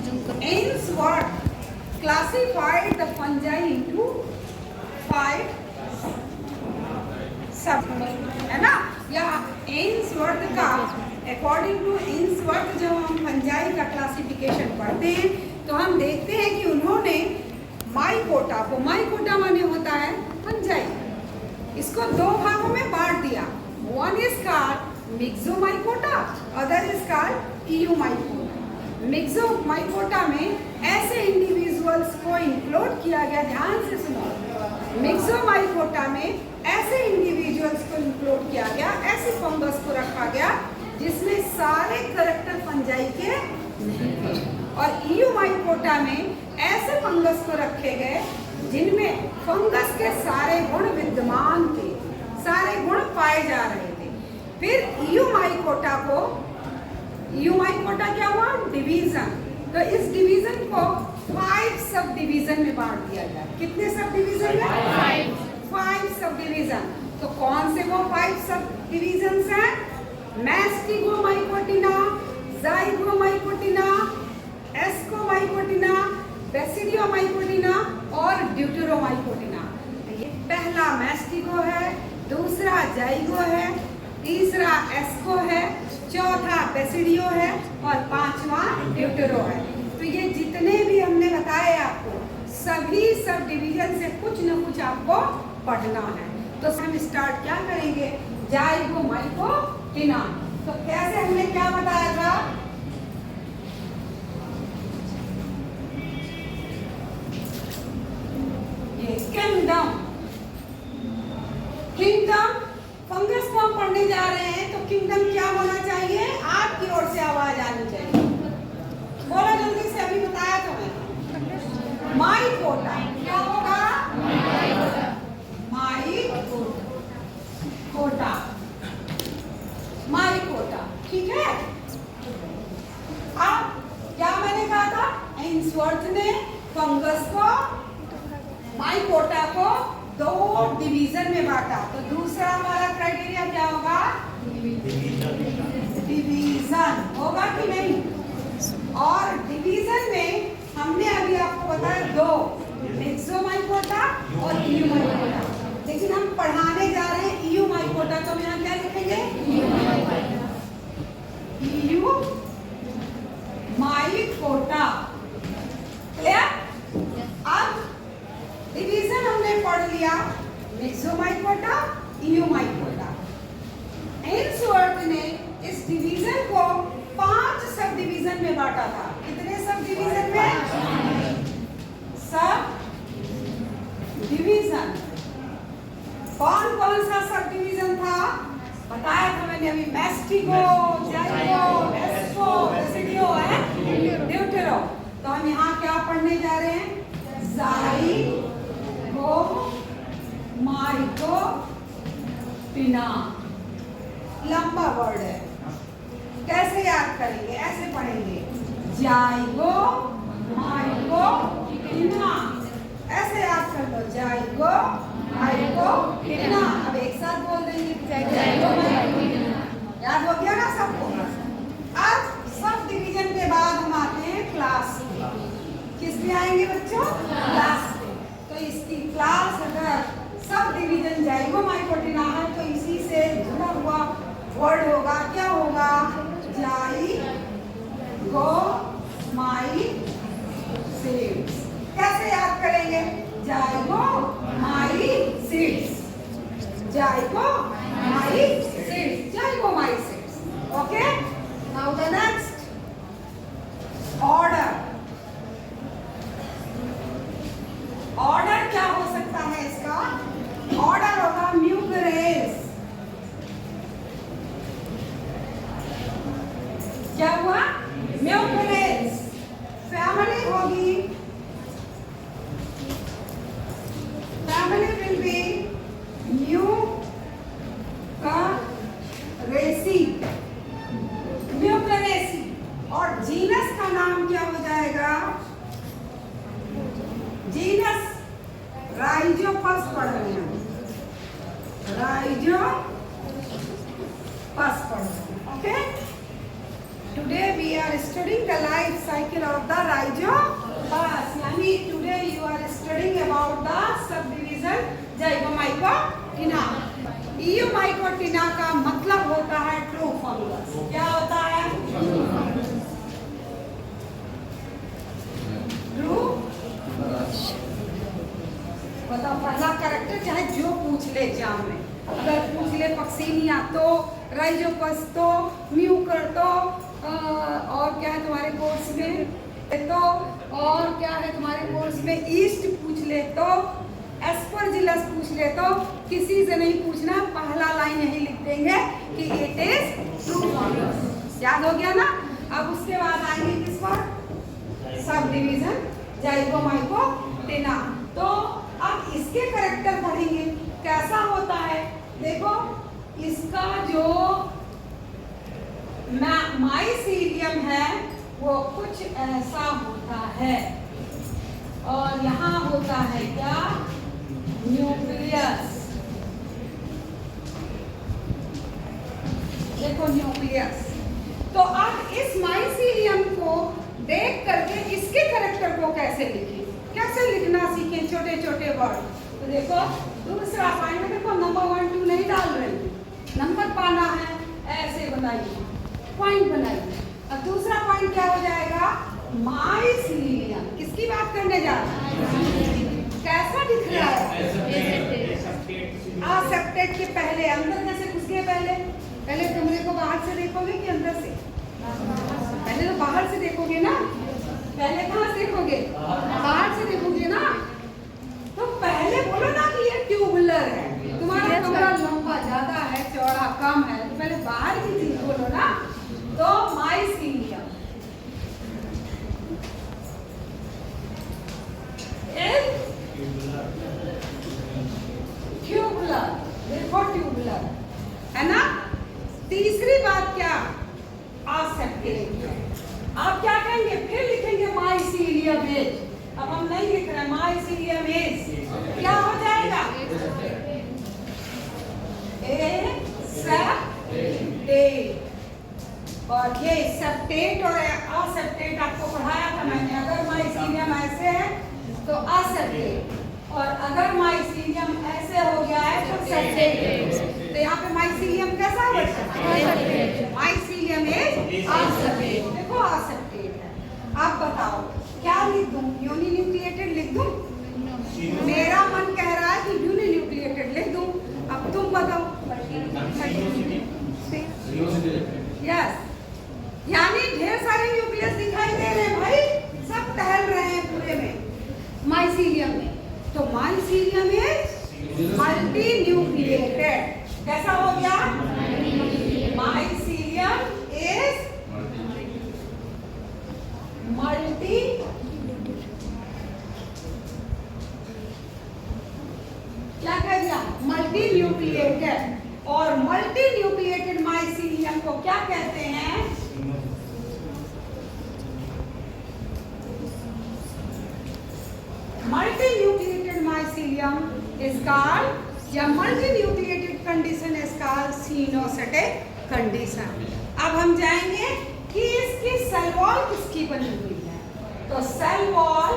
Ainsworth classified the fungi into 5 सब, है ना। या एन्सवर्थ का, अकॉर्डिंग टू एन्सवर्थ जब हम फंजाई का क्लासिफिकेशन पढ़ते हैं तो हम देखते हैं कि उन्होंने माइकोटा को, माइकोटा माने होता है फंजाई, इसको 2 भागों में बांट दिया। One is called Myxomycota, other is called Eumycota. Myxomycota में ऐसे इंडिविजुअल्स को इंक्लूड किया गया, ध्यान से सुनो, मिक्सोमाइकोटा में ऐसे इंडिविजुअल्स को इंक्लूड किया गया, ऐसे फंगस को रखा गया जिसमें सारे करैक्टर फंजाई के नहीं थे, और इयूमाइकोटा में ऐसे फंगस को रखे गए जिनमें फंगस के सारे गुण विद्यमान थे, सारे गुण पाए जा रहे थे। फिर इयूमाइकोटा को, इयूमाइकोटा क्या हुआ, डिवीजन, तो इस डिवीजन को 5 सब डिवीजन में बांट दिया गया। कितने सब डिवीजन में? 5 सब डिवीजन। तो कौन से वो 5 सब डिवीजन हैं? मैस्टिगोमाइकोटिना, जाइगोमाइकोटिना, एस्कोमाइकोटिना, बेसिडियोमाइकोटिना और ड्यूटेरोमाइकोटिना। ये पहला मैस्टिगो है, दूसरा जाइगो है, तीसरा एस्को है, चौथा बेसिडियो है और 5वां ड्यूटेरो है। तो ये जितने भी हमने बताए आपको, सभी सब डिवीजन से कुछ न कुछ आपको पढ़ना है। तो हम स्टार्ट क्या करेंगे, जाइगोमाइकोटिना। तो कैसे हमने क्या बताया था, ये किंगडम, किंगडम फंगस को हम पढ़ने जा रहे हैं, तो किंगडम क्या होना चाहिए, आपकी ओर से आवाज आनी चाहिए, बोलो जल्दी से, अभी बताया तो मैंने। माइकोटा क्या होगा, माइकोटा, माइकोटा, ठीक है। अब क्या मैंने कहा था, एन्सवर्थ ने फंगस को, माइकोटा को 2 डिवीजन में बांटा। तो दूसरा हमारा क्राइटेरिया क्या होगा, डिवीजन होगा कि नहीं। और डिवीजन में हमने अभी आपको बताया 2, मिक्सोमाइकोटा और इयूमाइकोटा, लेकिन हम पढ़ाने जा रहे हैं इयूमाइकोटा, तो हम यहाँ क्या लिखेंगे, इयूमाइकोटा, क्लियर। अब डिवीजन हमने पढ़ लिया, मिक्सोमाइकोटा, इयूमाइकोटा। एन्सवर्थ ने इस डिवीजन को 5 सब डिवीजन में बांटा था। कितने सब डिवीजन में? Sub division. कौन कौन सा सब डिवीजन था, बताया था मैंने अभी, मैस्टिगो, जाइगो, एस्को, बेसिडियो है, ड्यूटेरो। तो हम यहाँ क्या पढ़ने जा रहे हैं, जाइगो माइकोटिना, लंबा वर्ड है, कैसे याद करेंगे, ऐसे पढ़ेंगे, जाइगो माइकोटिना, ऐसे याद कर लो, जाइगो माइकोटिना। अब एक साथ बोल देंगे, जाइगो माइकोटिना, याद हो गया ना सबको। अब सब डिवीजन के बाद हम आते हैं क्लास पे। किस में आएंगे बच्चों, क्लास पे। तो इसकी क्लास अगर सब डिवीजन जाइगोमाइकोटिना है तो इसी से जुड़ा हुआ वर्ड होगा, क्या होगा, जाइगोमाइसीड्स। कैसे याद करेंगे, zygomycetes, zygomycetes, zygomycetes. Okay, now the next order. Order क्या हो सकता है इसका, ऑर्डर होगा म्यूकरेज। क्या हुआ, म्यूकरेज। फैमिली होगी, family will be Mucoraceae, Mucoraceae. जो बस, यानी today you are studying about the sub division Zygomycotina. Eumycotina का मतलब होता है ट्रू फंगस। क्या होता है? ट्रू। बताओ पहला कैरेक्टर चाहे जो पूछ ले एग्जाम में, अगर पूछ ले पक्सीनिया तो, राइजोपस तो, म्यूकर तो, और क्या है तुम्हारे कोर्स में तो, और क्या है तुम्हारे कोर्स में ईस्ट पूछ ले तो, एस्परजिलस पूछ ले तो, किसी से नहीं पूछना, पहला लाइन यही लिख देंगे कि इट इज ट्रू फंगस। याद हो गया ना? अब उसके बाद आएंगे किस पर? सब डिवीजन जाइगोमाइकोटिना। तो अब इसके कैरेक्टर पढ़ेंगे कैसा होता है। देखो इसका जो माइसीलियम है वो कुछ ऐसा होता है, और यहाँ होता है क्या? न्यूक्लियस। देखो न्यूक्लियस। तो अब इस माइसीलियम को देख करके इसके कैरेक्टर को कैसे लिखें, कैसे लिखना सीखें छोटे छोटे वर्ड। तो देखो दूसरा पॉइंट में देखो नंबर 1 2 नहीं डाल रही, नंबर पाना है, ऐसे बनाइए, पॉइंट बनाइए। और दूसरा पॉइंट क्या हो जाएगा? माइसीलियम। किसकी बात करने जा रहे हैं? कैसा दिख रहा है? असेप्टेड के पहले अंदर कैसे घुस गए? पहले कमरे को बाहर से देखोगे कि अंदर से? पहले तो बाहर से देखोगे ना। पहले कहाँ से देखोगे? बाहर से देखोगे ना। तो पहले बोलो ना कि ये ट्यूबुलर है, तुम्हारा कमरा लंबा ज्यादा है, चौड़ा कम है, तो पहले बाहर की चीज बोलो ना। तो माइसीलियम ट्यूबुलर। देखो ट्यूबुलर है ना। तीसरी बात क्या? असेप्टेड। आप क्या कहेंगे? फिर लिखेंगे माइसीलियम एज। अब हम नहीं लिख रहे माइसीलियम एज, क्या हो जाएगा? सेप्टेट। और ये सेप्टेट और असेप्टेट आपको पढ़ाया था मैंने। अगर माइसीलियम ऐसे है तो असेप्टेट, और अगर माइसीलियम ऐसे हो गया है तो सेप्टेट। तो यहाँ पे माइसीलियम कैसा हो? Mycelium is aseptate. देखो असेप्टेट है। आप बताओ क्या लिख दूं? यूनिन्यूक्लिएटेड लिख दूं? मेरा मन कह रहा है कि यूनिन्यूक्लिएटेड लिख दूं। अब तुम बताओ। यस, यानी ढेर सारे न्यूक्लियस दिखाई दे रहे हैं भाई, सब टहल रहे हैं पूरे में माइसीलियम में। तो माइसीलियम इज मल्टी न्यूक्लिएटेड। कैसा हो गया? माइसीलियम इज मल्टी क्या कह दिया? Multi nucleated. और मल्टी न्यूक्लिएटेड माइसीलियम को क्या कहते हैं? Multi nucleated mycelium is called, या multi nucleated condition is called coenocytic condition. अब हम जाएंगे कि इसकी सेल वॉल किसकी बनी हुई है। तो cell wall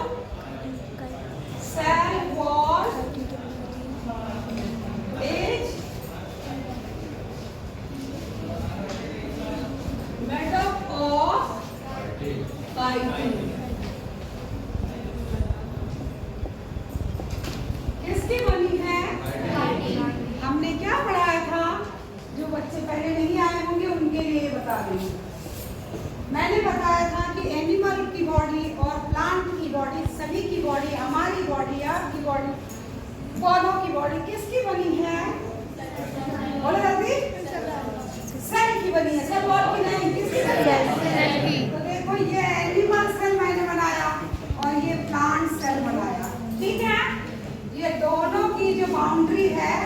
is made up of chitin. किसकी बनी है? हमने क्या पढ़ाया था? जो बच्चे पहले नहीं आए होंगे उनके लिए बता देंगे। मैंने बताया था कि एनिमल की बॉडी और प्लांट की बॉडी, सभी की बॉडी, हमारी बॉडी, आपकी बॉडी, पौधों की बॉडी किसकी बनी है? बोलो जल्दी। सेल की बनी है। सेल वॉल की नहीं, किसकी? तो देखो ये एनिमल सेल मैंने बनाया और ये प्लांट सेल बनाया, ठीक है। ये दोनों की जो बाउंड्री है,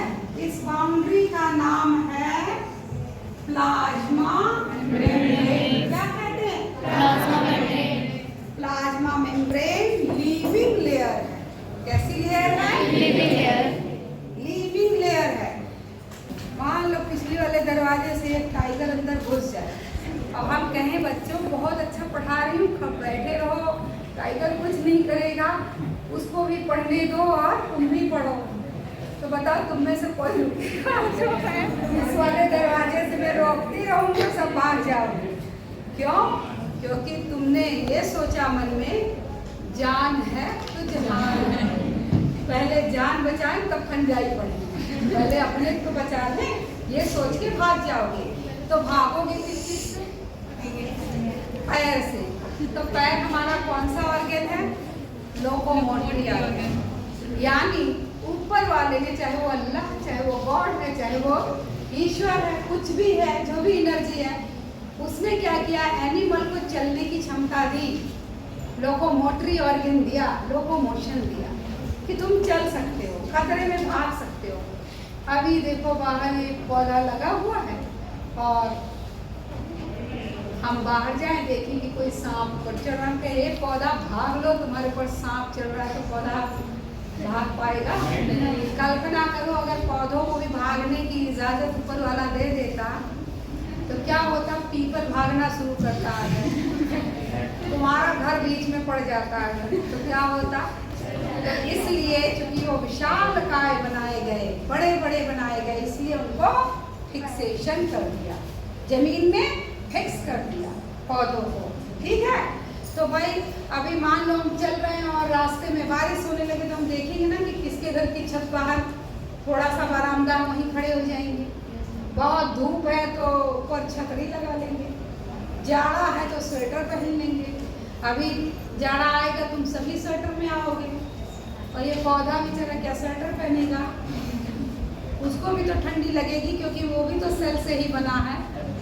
इस बाउंड्री का नाम है प्लाज्मा मेम्ब्रेन। क्या कहते हैं? Plasma membrane. Plasma membrane living layer है। कैसी लेयर है? Living layer. लिविंग लेयर है। मान लो पिछले वाले दरवाजे से एक टाइगर अंदर घुस जाए, अब हम कहें बच्चों बहुत अच्छा पढ़ा रही हूँ, बैठे रहो, उसको भी पढ़ने दो और तुम भी पढ़ो। तो बताओ तुम में से कोई इस वाले दरवाजे से मैं रोकती रहूंगी, सब भाग जाओगे। क्यों? क्योंकि तुमने ये सोचा मन में जान है तो जहान है। पहले जान बचाएं तब फंजाई पड़ेगी, पहले अपने को बचा लें, ये सोच के भाग जाओगे। तो भागोगे किस चीज से? पैर से। तो पैर हमारा कौन सा ऑर्गन है? Locomotory organ. यानी ऊपर वाले ने, चाहे वो अल्लाह, चाहे वो गॉड है, चाहे वो ईश्वर है, कुछ भी है, जो भी एनर्जी है, उसने क्या किया? एनिमल को चलने की क्षमता दी, लोकोमोटरी ऑर्गन दिया, लोकोमोशन दिया कि तुम चल सकते हो, खतरे में भाग सकते हो। अभी देखो बाहर एक पौधा लगा हुआ है और हम बाहर जाएं, देखें कि कोई सांप पर चढ़ रहा है, एक पौधा भाग लो, तुम्हारे ऊपर सांप चढ़ रहा है तो पौधा भाग पाएगा? कल्पना करो अगर पौधों को भी भागने की इजाजत ऊपर वाला दे देता तो क्या होता? पीपल भागना शुरू करता है, तुम्हारा घर बीच में पड़ जाता है तो क्या होता? तो इसलिए चूंकि वो विशालकाय बनाए गए, बड़े बड़े बनाए गए, इसलिए उनको फिक्सेशन कर दिया, जमीन में फिक्स कर दिया पौधों को। ठीक है? तो भाई अभी मान लो हम चल रहे हैं और रास्ते में बारिश होने लगे तो हम देखेंगे ना कि किसके घर की छत बाहर, थोड़ा सा बरामदा, वहीं खड़े हो जाएंगे। बहुत धूप है तो ऊपर छतरी लगा लेंगे, जाड़ा है तो स्वेटर पहन लेंगे। अभी जाड़ा आएगा तुम सभी स्वेटर में आओगे और ये पौधा बेचारा क्या स्वेटर पहनेगा? उसको भी तो ठंडी लगेगी क्योंकि वो भी तो सेल से ही बना है,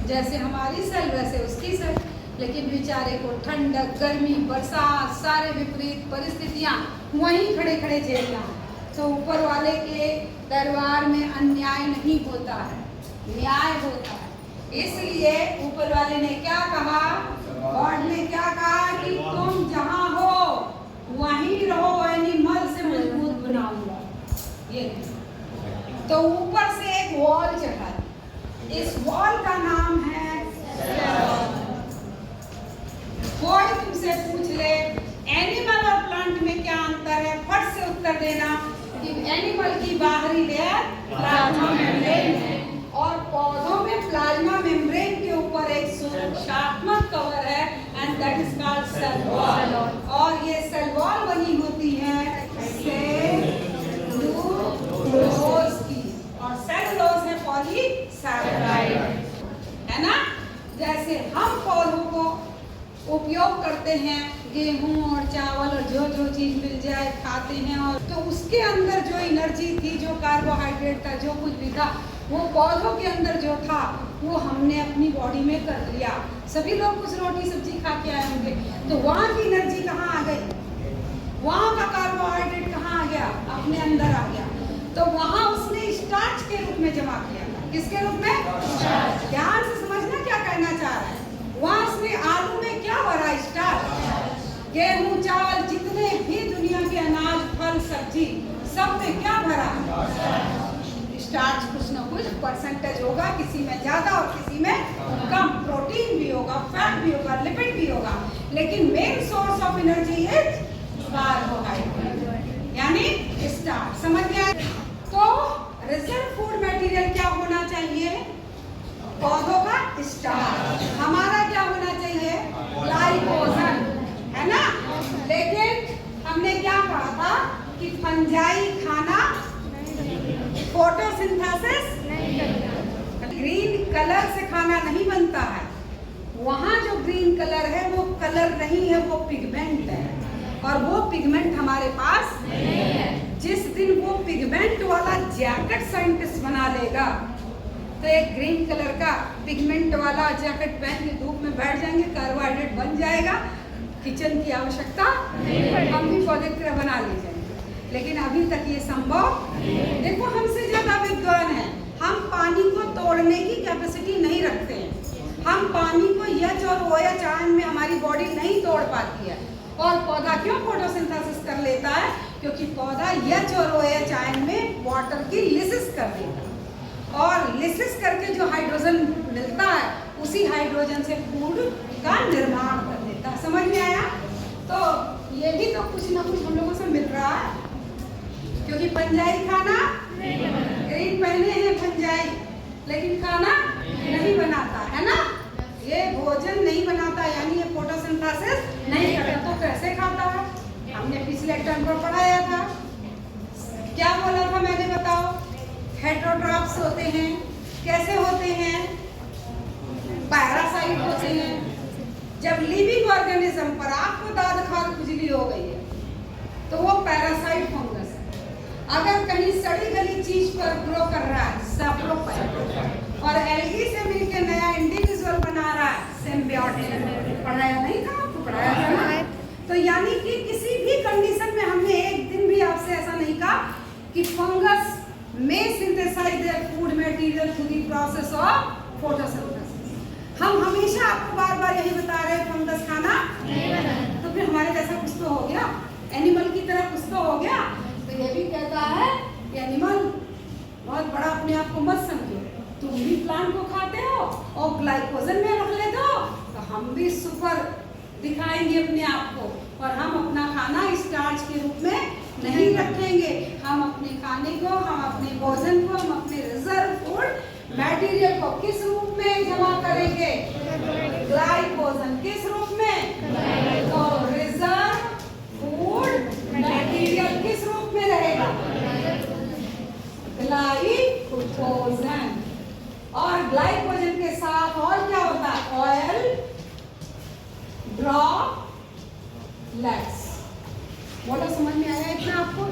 जैसे हमारी सेल वैसे उसकी सेल। लेकिन बेचारे को ठंडक, गर्मी, बरसात, सारे विपरीत परिस्थितियां वहीं खड़े खड़े झेलना है। तो ऊपर वाले के दरबार में अन्याय नहीं होता है, न्याय होता है। इसलिए ऊपर वाले ने क्या कहा? गॉड ने क्या कहा कि तुम जहां हो वहीं रहो, एनिमल से मजबूत बनाऊंगा। ये तो ऊपर से एक वॉल चढ़ा, इस वॉल का नाम है कोई तुमसे पूछ ले एनिमल और प्लांट में क्या अंतर है, फट से उत्तर देना कि एनिमल की बाहरी लेयर प्लाज्मा मेम्ब्रेन है और पौधों में प्लाज्मा मेम्ब्रेन के ऊपर एक सुरक्षात्मक कवर है and that is called cell wall. और ये सेल वॉल बनी होती है सेलुलोज की, और सेलुलोज है पॉलीसैकेराइड, है ना? जैसे हम पौधों को उपयोग करते हैं, गेहूं और चावल और जो जो चीज मिल जाए खाते हैं, और तो उसके अंदर जो एनर्जी थी, जो कार्बोहाइड्रेट था, जो कुछ भी था, वो पौधों के अंदर जो था वो हमने अपनी बॉडी में कर लिया। सभी लोग कुछ रोटी सब्जी खा के आए होंगे, तो वहाँ की एनर्जी कहाँ आ गई? वहाँ का कार्बोहाइड्रेट कहाँ आ गया? अपने अंदर आ गया। तो वहाँ उसने स्टार्च के रूप में जमा किया। किसके रूप में? ध्यान से समझना क्या कहना चाह रहा है। वहाँ उसने आलू में क्या भरा? स्टार्च। गेहूं, चावल, जितने भी दुनिया के अनाज, फल, सब्जी, सब में क्या भरा? स्टार्च। कुछ ना कुछ परसेंटेज होगा, किसी में ज्यादा और किसी में कम। प्रोटीन भी होगा, फैट भी होगा, लिपिड भी होगा, लेकिन main source of energy is carbohydrate यानी स्टार्च। समझ गया? तो रिजर्व फूड मटेरियल क्या होना चाहिए? पौधों का स्टार्च। हमारा क्या होना चाहिए? ग्लाइकोजन, है ना? लेकिन हमने क्या पढ़ा था कि फंजाई खाना फोटोसिंथेसिस नहीं करता, ग्रीन कलर से खाना नहीं बनता है। वहाँ जो ग्रीन कलर है वो कलर नहीं है, वो पिगमेंट है, और वो पिगमेंट हमारे पास नहीं है। जिस दिन वो पिगमेंट वाला जैकेट साइंटिस्ट बना लेगा तो एक ग्रीन कलर का पिगमेंट वाला जैकेट पहन के धूप में बैठ जाएंगे, कार्बोहाइड्रेट बन जाएगा, किचन की आवश्यकता हम भी पौधे की तरह बना ले जाएंगे। लेकिन अभी तक ये संभव, देखो हमसे ज्यादा विद्वान है, हम पानी को तोड़ने की कैपेसिटी नहीं रखते हैं। हम पानी को एच और OH आयन में हमारी बॉडी नहीं तोड़ पाती है। और पौधा क्यों फोटोसिंथेसिस कर लेता है? क्योंकि पौधा एच और OH आयन में वाटर की लिसिस कर देता है, और लिसिस करके जो हाइड्रोजन मिलता है उसी हाइड्रोजन से फूड का निर्माण कर देता है। समझ में आया? तो ये भी तो कुछ ना कुछ हम लोगों से मिल रहा है, क्योंकि फंजाई खाना ग्रीन पहने हैं फंजाई, लेकिन खाना नहीं बनाता है ना, ये भोजन नहीं बनाता, यानी ये फोटोसिंथेसिस नहीं करता, तो कैसे खाता है? हमने पिछले टर्म पर पढ़ाया था, क्या बोला था मैंने, बताओ? हेटेरोट्रॉफ्स होते हैं, कैसे होते हैं? पैरासाइट होते हैं। जब लिविंग ऑर्गेनिज्म पर आपको दाद खाद खुजली हो गई है तो वो पैरासाइट फंगस है। अगर कहीं सड़ी गली चीज पर ग्रो कर रहा है सैप्रोफाइट, और एल्गी से मिलकर नया इंडिविजुअल बना रहा है सिम्बियोटिक। पढ़ाया नहीं था आपको? पढ़ाया था ना? तो यानी कि किसी भी कंडीशन में हमने एक दिन भी आपसे ऐसा नहीं कहा कि फंगस में synthesize their food material through the process of photosynthesis. हम हमेशा आपको बार बार यही बता रहे हैं फंगस खाना नहीं बनाना, तो फिर हमारे जैसा कुछ तो हो गया, एनिमल की तरह कुछ तो हो गया। तो ये भी कहता है कि एनिमल बहुत बड़ा अपने आप को मत समझो, तुम भी प्लांट को खाते हो और ग्लाइकोजन में रख लेते हो, तो हम भी सुपर दिखाएंगे अपने आप को, और हम अपना खाना स्टार्च के रूप में नहीं रखेंगे। हम अपने खाने को, हम अपने भोजन को, हम अपने रिजर्व फूड मटेरियल को किस रूप में जमा करेंगे? ग्लाइकोजन। किस रूप में? तो रिजर्व फूड मटेरियल किस रूप में रहेगा? ग्लाइकोजन। और ग्लाइकोजन के साथ और क्या होता है? Oil droplets. बोलो, समझ में आया इतना? आपको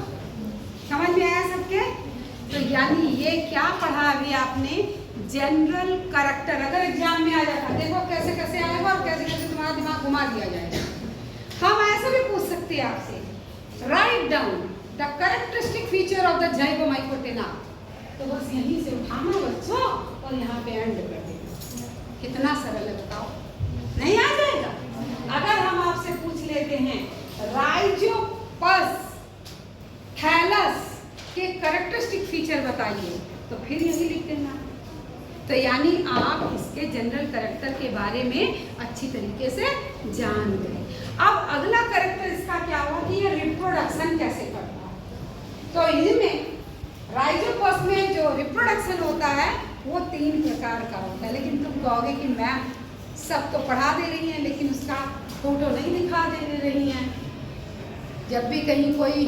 समझ में आया सबके? तो यानी ये क्या पढ़ा अभी आपने? General character. अगर एग्जाम में आ जाता, देखो कैसे कैसे आएगा और कैसे कैसे तुम्हारा दिमाग घुमा दिया जाएगा। हम ऐसा भी पूछ सकते हैं आपसे, write down the characteristic feature of the Zygomycotina. तो बस यहीं से उठाना बच्चों और यहाँ पे एंड कर देना। कितना सरल है बताओ? नहीं आ जाएगा? अगर हम आपसे पूछ लेते हैं राइजोपस थैलस के कैरेक्टरिस्टिक फीचर बताइए, तो फिर यही लिख देना। तो यानी आप इसके जनरल कैरेक्टर के बारे में अच्छी तरीके से जान गए। अब अगला कैरेक्टर इसका क्या हुआ कि ये रिप्रोडक्शन कैसे करता है। तो इनमें राइजोपस में जो रिप्रोडक्शन होता है वो 3 प्रकार का होता है। लेकिन तुम कहोगे कि मैम सब तो पढ़ा दे रही हैं लेकिन उसका फोटो नहीं दिखा दे रही हैं। जब भी कहीं कोई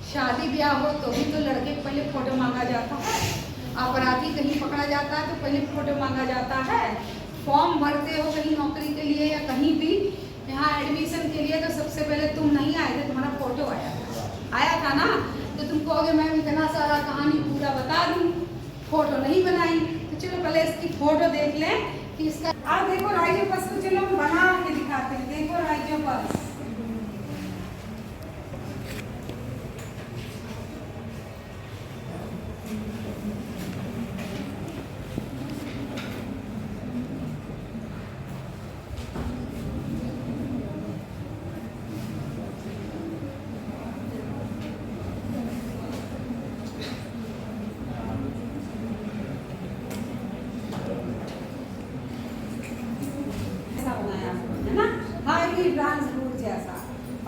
शादी ब्याह हो तो भी तो लड़के को पहले फोटो मांगा जाता है, अपराधी कहीं पकड़ा जाता है तो पहले फोटो मांगा जाता है, फॉर्म भरते हो कहीं नौकरी के लिए या कहीं भी यहाँ एडमिशन के लिए तो सबसे पहले तुम नहीं आए थे, तुम्हारा फोटो आया था ना। तो तुम कहोगे मैम इतना सारा कहानी पूरा बता दूँ, फोटो नहीं बनाई। तो चलो पहले इसकी फोटो देख लें कि इसका। आप देखो राइजोपस को, चलो हम बना के दिखाते हैं। देखो राइजोपस, जैसा,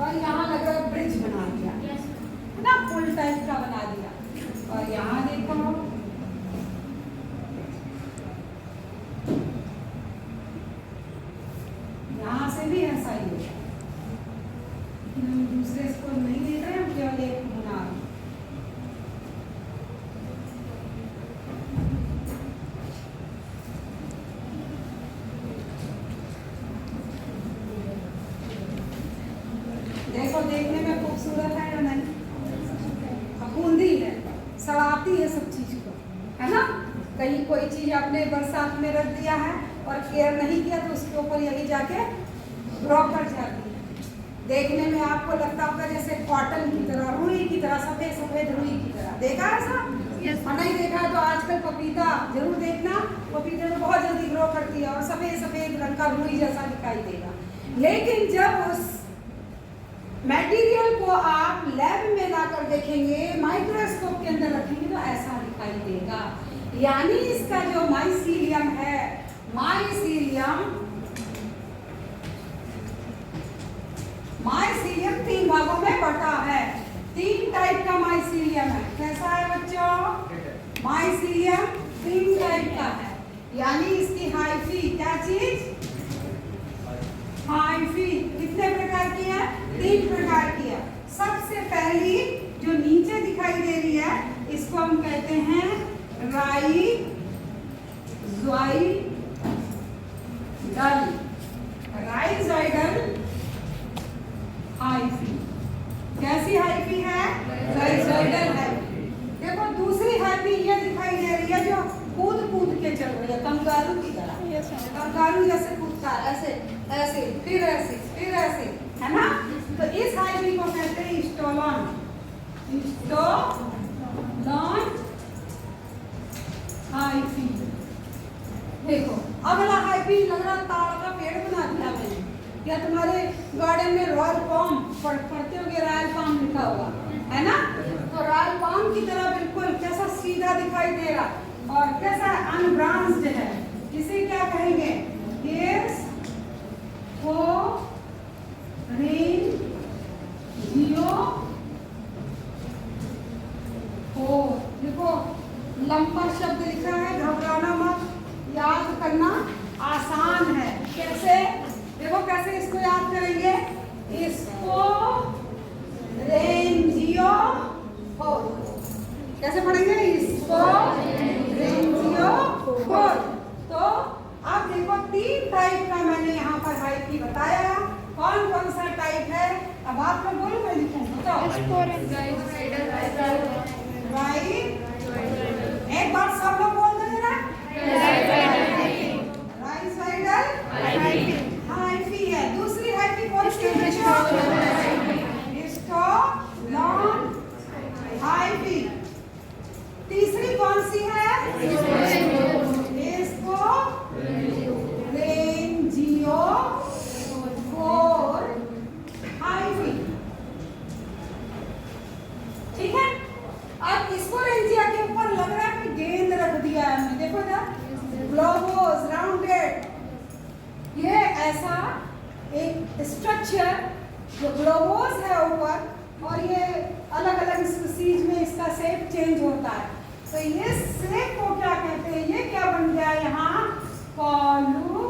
और यहाँ लग रहा है ब्रिज बना दिया है ना, पुल टाइप का बना दिया। और यहाँ देखो यहाँ से भी ऐसा ही होगा। हम दूसरे इसको नहीं देख रहे, हम केवल एक बना रहे। देखो देखने में खूबसूरत है या नहीं? बूंदी है, सड़ाती है सब चीज को, है ना। कहीं कोई चीज आपने बरसात में रख दिया है और केयर नहीं किया तो उसके ऊपर यही जाके ग्रो कर जाती है। देखने में आपको लगता होगा जैसे कॉटन की तरह, रुई की तरह, सफेद सफेद रुई की तरह। देखा ऐसा? और नहीं देखा तो आजकल पपीता जरूर देखना, पपीते में बहुत जल्दी ग्रो करती है और सफेद सफेद रंग का रुई जैसा दिखाई देगा। लेकिन जब उस मटेरियल को आप लैब में लाकर देखेंगे, माइक्रोस्कोप के अंदर रखेंगे तो ऐसा दिखाई देगा। यानी इसका जो माइसीलियम है, माइसीलियम माइसीलियम 3 भागों में बटा है। 3 टाइप का माइसीलियम है। कैसा है बच्चों? माइसीलियम 3 टाइप का है, यानी इसकी हाइफी क्या चीज? हाइफी कितने प्रकार की है? 3 प्रकार की है। सबसे पहली जो नीचे दिखाई दे रही है इसको हम कहते हैं राइजोइडल। राइजोइडल हाइफी। कैसी हाइफी है? राइजोइडल हाइफी। देखो दूसरी हाइफी ये दिखाई दे रही है जो कूद कूद के चल रही है, कंगारू की तरह। कंगारू जैसे कूदता है, ऐसे ऐसे फिर ऐसे फिर ऐसे, है ना? तो इस हाइफी को कहते हैं स्टोलन। Stolen hyphae. देखो अगला हाइफी लग रहा ताड़ का पेड़ बना दिया मैंने, या तुम्हारे गार्डन में रॉयल पाम पढ़ते होगे, रॉयल पाम लिखा होगा, है ना? तो रॉयल पाम की तरह बिल्कुल कैसा सीधा दिखाई दे रहा और कैसा अनब्रांच्ड है। इसे क्या कहेंगे? केस को रेन जियो हो। देखो लंबा शब्द लिखा है, घबराना मत, याद करना आसान है। कैसे? देखो कैसे इसको याद करेंगे। इसको रेंजियो हो। कैसे पढ़ेंगे? इसको रेंजियो हो। तो अब देखो 3 टाइप का मैंने यहाँ पर हाइफी बताया। कौन कौन सा टाइप है? अब आप लोग बोलो, मैं लिखूंगा। एक बार सब लोग बोल देंगे ना। राइजोइडल हाइफी है। दूसरी हाइफी कौन सी है? Stolon hyphae. तीसरी कौन सी है? इसको रेंजियो फोर हाइफी। ठीक है। अब इसको रेंजिया के ऊपर लग रहा है कि गेंद रख दिया है हमने। देखो ना, ग्लोबोस राउंडेड। ये ऐसा एक स्ट्रक्चर जो ग्लोबोस है ऊपर, और ये अलग अलग स्पीसीज में इसका शेप चेंज होता है। तो ये शेप को क्या कहते हैं? ये क्या बन गया यहाँ? कॉलुमेला।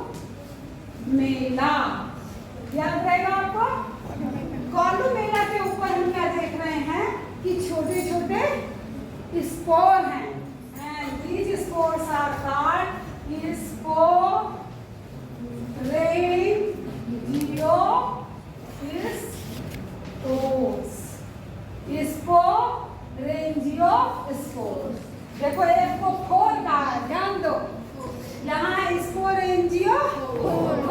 याद रहेगा आपको? कॉलुमेला के ऊपर हम क्या देख रहे हैं कि छोटे छोटे स्पोर हैं, and these spores are called sporangiospores. देखो एक को फोर का है, ध्यान दो। यहाँ है स्पोरेंजियो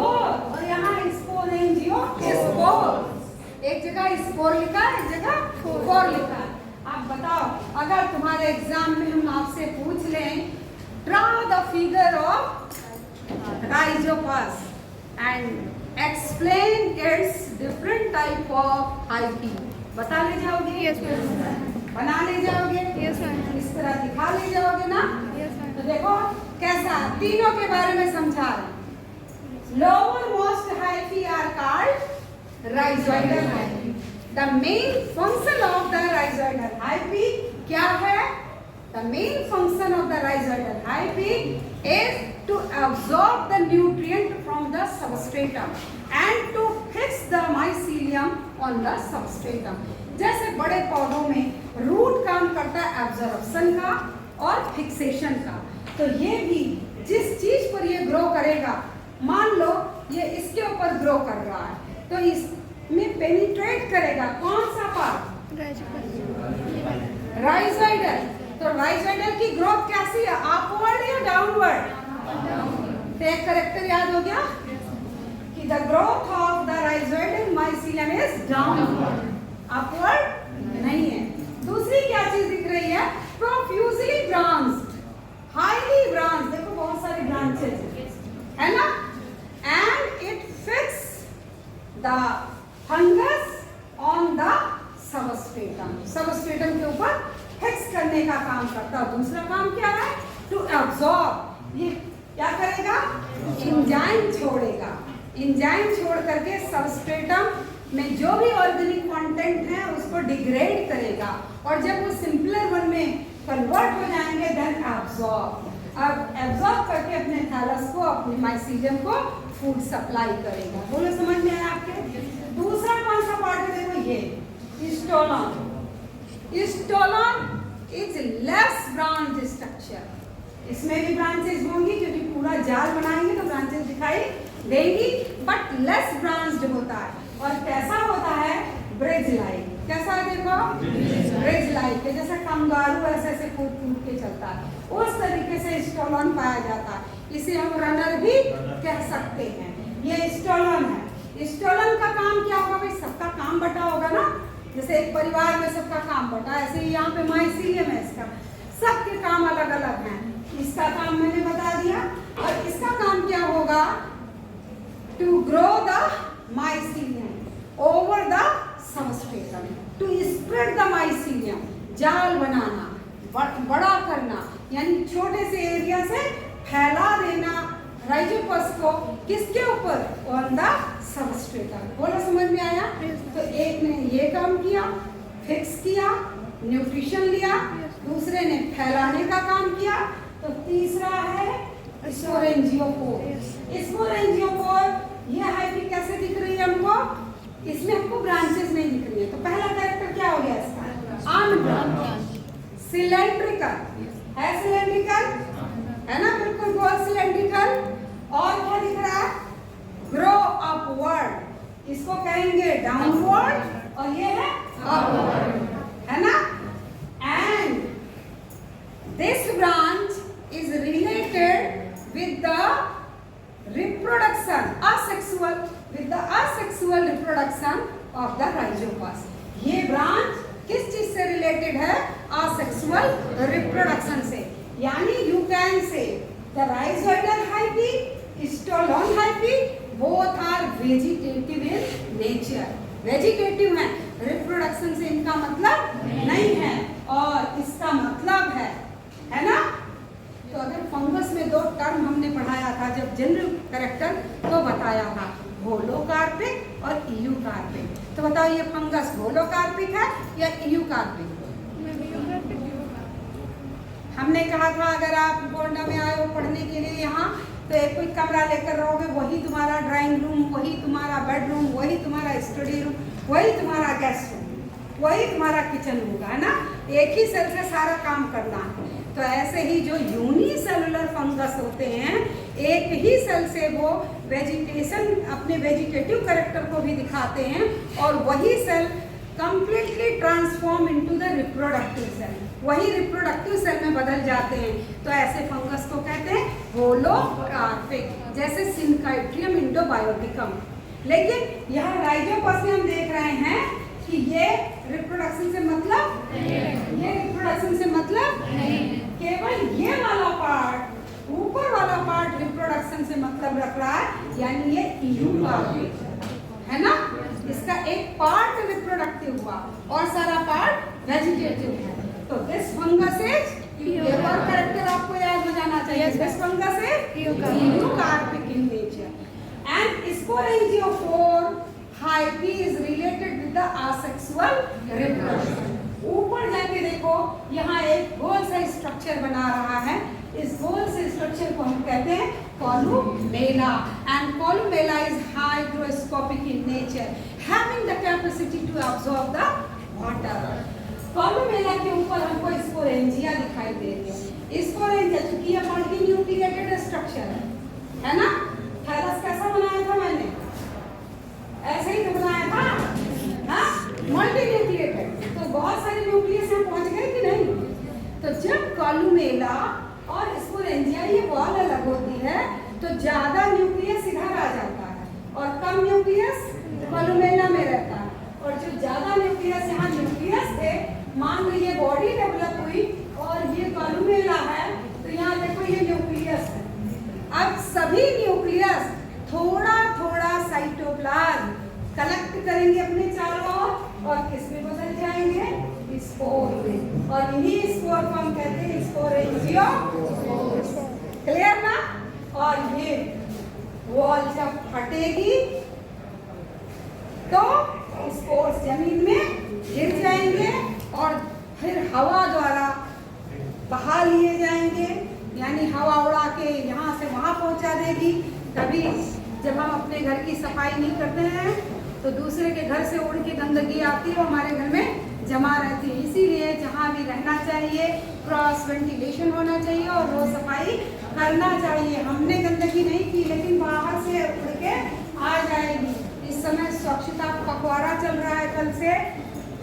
और यहाँ स्पोरेंजियोस्पोर्स। एक जगह स्पोर लिखा है, एक जगह फोर लिखा है। आप बताओ, अगर तुम्हारे एग्जाम में हम आपसे पूछ लें draw the figure of Rhizopus and explain its different type of hyphae, बता ले जाओगे? Yes ma'am. बना ले जाओगे? Yes ma'am. इस तरह दिखा ले जाओगे ना? Yes ma'am. तो देखो कैसा, तीनों के बारे में समझा रहे। Lower most hyphae are called rhizoidal hyphae. The main function of the rhizoidal hyphae क्या है? The main function of the rhizoidal hyphae is to absorb the nutrient from the substratum and to fix the mycelium on the substratum। जैसे बड़े पौधों में root काम करता है absorption का और फिक्सेशन का, तो ये भी जिस चीज पर ये ग्रो करेगा, मान लो ये इसके ऊपर ग्रो कर रहा है, तो इसमें पेनिट्रेट करेगा कौन सा पार्ट? राइजोइडल। तो राइजोइडल की ग्रोथ कैसी है? अपवर्ड या डाउनवर्ड? तो एक करेक्टर याद हो गया कि the growth of the rhizoidal mycelium is downward, upward नहीं है। दूसरी क्या चीज दिख रही है? Profusely branched, highly branch. देखो बहुत सारे ब्रांचेस है ना, and it fix the fungus on the substratum. Substratum के ऊपर फिक्स करने का काम करता है। दूसरा काम क्या है? To absorb. ये क्या करेगा? एंजाइम छोड़ेगा। एंजाइम छोड़ करके सबस्ट्रेटम में जो भी ऑर्गेनिक कंटेंट है उसको डिग्रेड करेगा, और जब वो सिंपलर वन में कन्वर्ट हो जाएंगे देन एब्जॉर्ब, अब एब्जॉर्ब करके अपने थैलस को, अपने माइसीलियम को फूड सप्लाई करेगा। बोलो समझ में आया आपके? दूसरा कौन सा पार्ट है? देखो ये stolon. Stolon is less branch structure, इसमें भी ब्रांचेस होंगी क्योंकि पूरा जाल बनाएंगे तो ब्रांचेस दिखाई देंगी, बट लेस ब्रांच्ड होता है। और कैसा होता है? Bridge like. कैसा है? देखो ब्रिज लाइक, जैसे कंगारू ऐसे ऐसे कूद कूद के चलता है, उस तरीके से स्टोलन पाया जाता है। इसे हम रनर भी कह सकते हैं। ये स्टोलन है। स्टोलन का काम क्या होगा? भाई सबका काम बटा होगा ना, जैसे एक परिवार में सबका काम बटा, ऐसे ही यहाँ पे माइसीलियम है, इसका सबके काम अलग अलग हैं। इसका काम मैंने बता दिया, और इसका काम क्या होगा? To grow the mycelium over the substratum, to spread the mycelium, जाल बनाना, बड़ा करना, यानी छोटे से एरिया से फैला देना राइजोपस को। किसके ऊपर? On the substratum. बोलो समझ में आया? तो एक ने ये काम किया, फिक्स किया, न्यूट्रिशन लिया, दूसरे ने फैलाने का काम किया, तो तीसरा है स्पोरेंजियोपोर। स्पोरेंजियोपोर ये हाइफी कैसे दिख रही है हमको? इसमें हमको ब्रांचेस नहीं दिख रही है, तो पहला कैरेक्टर क्या हो गया इसका? अनब्रांच्ड। सिलेंड्रिकल है, सिलेंड्रिकल है ना, बिल्कुल गोल सिलेंड्रिकल। और क्या दिख रहा है? ग्रो अपवर्ड, इसको कहेंगे डाउनवर्ड, और ये है अपवर्ड, है ना। And this branch is related with the reproduction, with the asexual reproduction of the rhizopus. ये ब्रांच किस चीज से रिलेटेड है? asexual reproduction से। यानी you can say the rhizoidal hyphae, stolon hyphae, both are vegetative in nature. Vegetative है, reproduction से इनका मतलब नहीं है, और इसका मतलब है ना। तो अगर फंगस में दो टर्म हमने पढ़ाया था जब जनरल कैरेक्टर, तो बताया था होलोकार्पिक और इयूकार्पिक। तो बताओ ये फंगस होलोकार्पिक है या इयूकार्पिक? हमने कहा था अगर आप गोंडा में आए हो पढ़ने के लिए यहाँ, तो एक कोई कमरा लेकर रहोगे, वही तुम्हारा ड्राइंग रूम, वही तुम्हारा बेडरूम, वही तुम्हारा स्टडी रूम, वही तुम्हारा गेस्ट रूम, वही तुम्हारा किचन होगा, है ना। एक ही सेल से सारा काम करना है। तो ऐसे ही जो यूनिसेलुलर फंगस होते हैं, एक ही सेल से वो वेजिटेशन, अपने वेजिटेटिव कैरेक्टर को भी दिखाते हैं, और वही cell completely transform into the reproductive cell, वही रिप्रोडक्टिव सेल में बदल जाते हैं। तो ऐसे फंगस को कहते हैं होलोकार्पिक, जैसे सिनकाइट्रियम इंडोबायोटिकम। लेकिन यहाँ राइजोपस में हम देख रहे हैं कि ये रिप्रोडक्शन से मतलब, ये रिप्रोडक्शन से मतलब केवल ये वाला पार्ट, ऊपर वाला पार्ट रिप्रोडक्शन से मतलब रख रहा है, यानी ये इयूकार्पिक है ना। इसका एक पार्ट रिप्रोडक्टिव हुआ और सारा पार्ट वेजिटेटिव है। तो दिस फंगस इज, ये और कैरेक्टर आपको याद हो जाना चाहिए, this fungus is eucarpic in nature. And sporangiophore hyphae is related with the asexual reproduction। ऊपर जाके देखो, यहाँ एक गोल सा स्ट्रक्चर बना रहा है, इस गोल से स्ट्रक्चर को हम कहते हैं columella. And columella is hygroscopic in nature, having the capacity to absorb the water। Columella के ऊपर हमको स्पोरेंजिया दिखाई दे रही है। स्पोरेंजिया चूंकि ये मल्टीन्यूक्लिएटेड स्ट्रक्चर है ना। थैलस कैसा बनाया था मैंने? ऐसे ही तो बनाया था, हाँ, मल्टीन्यूक्लिएटेड। तो बहुत सारे न्यूक्लियस में पहुंच गए कि नहीं? तो जब कॉलुमेला और स्पोरेंजिया ये वॉल अलग होती है, तो ज्यादा न्यूक्लियस इधर आ जाता है और कम न्यूक्लियस कॉलुमेला में रहता है। और जो ज्यादा न्यूक्लियस, यहाँ न्यूक्लियस थे, मान लो ये बॉडी डेवलप हुई और ये कॉलुमेला है, तो यहाँ देखो ये न्यूक्लियस है। अब सभी न्यूक्लियस थोड़ा थोड़ा साइटोप्लाज्म कलेक्ट करेंगे अपने चारों ओर और किसमें बदल जाएंगे? स्पोर में। और इन्हीं स्पोर को हम कहते हैं स्पोरेंजियोस्पोर्स। क्लियर ना? और ये वॉल जब फटेगी तो स्पोर्स जमीन में गिर जाएंगे और फिर हवा द्वारा बहा लिए जाएंगे, यानी हवा उड़ा के यहाँ से वहाँ पहुँचा देगी। कभी जब हम अपने घर की सफाई नहीं करते हैं तो दूसरे के घर से उड़ के गंदगी आती है, वो हमारे घर में जमा रहती है। इसीलिए जहाँ भी रहना चाहिए क्रॉस वेंटिलेशन होना चाहिए और रोज सफाई करना चाहिए। हमने गंदगी नहीं की लेकिन बाहर से उड़ के आ जाएगी। इस समय स्वच्छता पखवाड़ा चल रहा है कल से,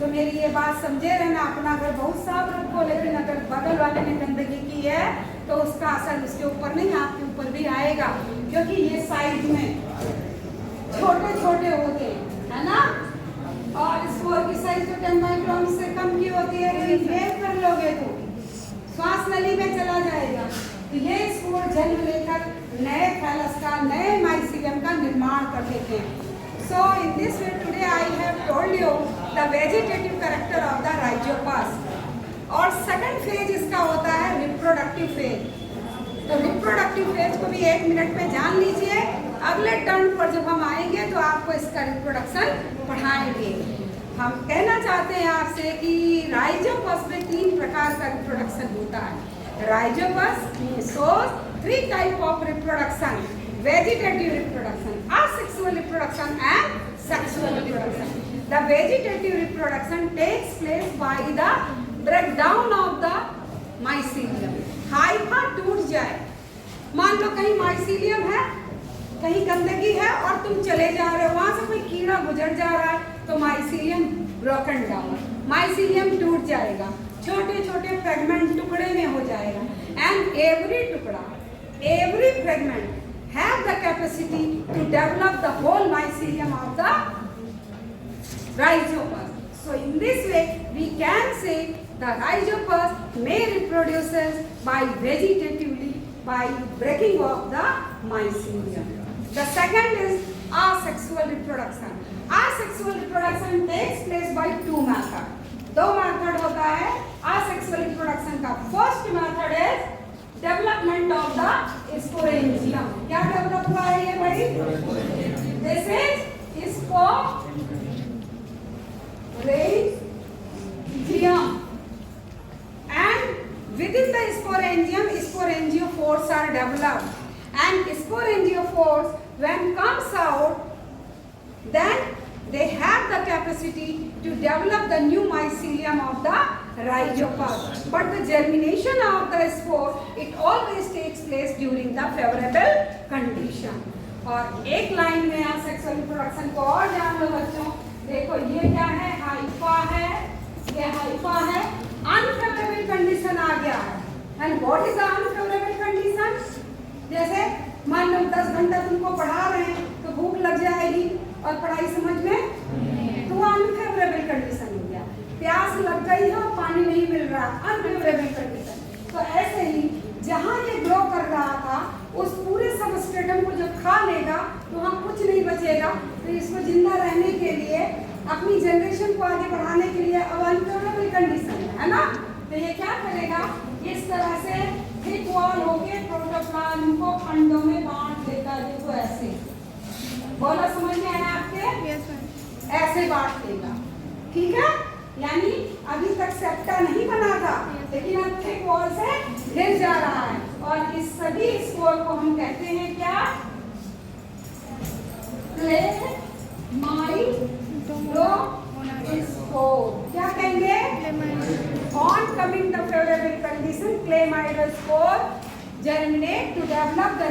तो मेरी ये बात समझे रहना, अपना घर बहुत साफ रखो, लेकिन अगर बगल वाले ने गंदगी की है तो उसका असर उसके ऊपर नहीं आपके ऊपर भी आएगा, क्योंकि ये साइज में छोटे छोटे होते हैं, है ना। और स्पोर की साइज तो 10 माइक्रोन से कम की होती है, लेकिन ये कर लोगे तो श्वास नली में चला जाएगा। तो ये स्पोर जन्म लेकर नए थैलस का, नए माइसीलियम का निर्माण कर देते हैं। So in this way today I have told you the vegetative character of the rhizopus। और सेकंड फेज इसका होता है रिप्रोडक्टिव फेज। तो रिप्रोडक्टिव फेज को भी 1 मिनट में जान लीजिए। अगले टर्न पर जब हम आएंगे तो आपको इसका रिप्रोडक्शन पढ़ाएंगे। हम कहना चाहते हैं आपसे कि राइजोपस में 3 प्रकार का रिप्रोडक्शन होता है। Rhizopus shows 3 type of reproduction: vegetative reproduction, asexual reproduction and sexual reproduction. The vegetative reproduction takes place by the breakdown of the mycelium। Haifa टूट जाए, मान लो कहीं माइसीलियम है, कहीं गंदगी है और तुम चले जा रहे हो, वहां से कोई कीड़ा गुजर जा रहा है तो माइसीलियम ब्रोकन डाउन, माइसीलियम टूट जाएगा, छोटे छोटे फ्रेगमेंट टुकड़े में हो जाएगा। एंड एवरी टुकड़ा, every fragment have the capacity to develop the whole mycelium of the rhizopus। So in this way we can say the rhizopus may reproduces by vegetatively by breaking of the mycelium। The second is asexual reproduction। Asexual reproduction takes place by 2 methods। 2 method होता है asexual reproduction का। First method is development of the sporangium. क्या develop हुआ है ये भाई? This is sporangium and within the sporangium sporangiophores are developed and sporangiophores when comes out then they have the capacity to develop the new mycelium of the rhizopus। But the germination of the spore it always takes place during the favorable condition। और एक line में यहाँ sexual reproduction को और जान लो बच्चों। देखो ये क्या है? हाइफा है, ये हाइफा है। अनफेवरेबल कंडीशन आ गया है। And what is the unfavourable condition? जैसे मान लो 10 घंटा तुमको पढ़ा रहे हैं तो भूख लग जाएगी और पढ़ाई समझ में, तो अनफेवरेबल कंडीशन हो गया। प्यास लग गई है और पानी नहीं मिल रहा, अनफेवरेबल कंडीशन। तो ऐसे ही जहाँ ये ग्रो कर रहा था उस पूरे सबस्ट्रेटम को जब खा लेगा तो वहाँ कुछ नहीं बचेगा। तो इसको जिंदा रहने के लिए, अपनी जनरेशन को आगे बढ़ाने के लिए अब अनफेवरेबल कंडीशन है ना। तो ये क्या करेगा? इस तरह से थिक वॉल होके प्रोटोप्लाज्म को खंडों में बांट देगा। देखो ऐसे, बोलो समझ में आया आपके? yes, ऐसे बांट देगा, ठीक है। यानी अभी तक सेप्टा नहीं बना था लेकिन अब थिक वॉल से घिर जा रहा है। और इस सभी स्पोर को हम कहते हैं क्या? क्लेमाइडोस्पोर। क्या कहेंगे? On coming the favorable condition, claymidal spore germinate to develop the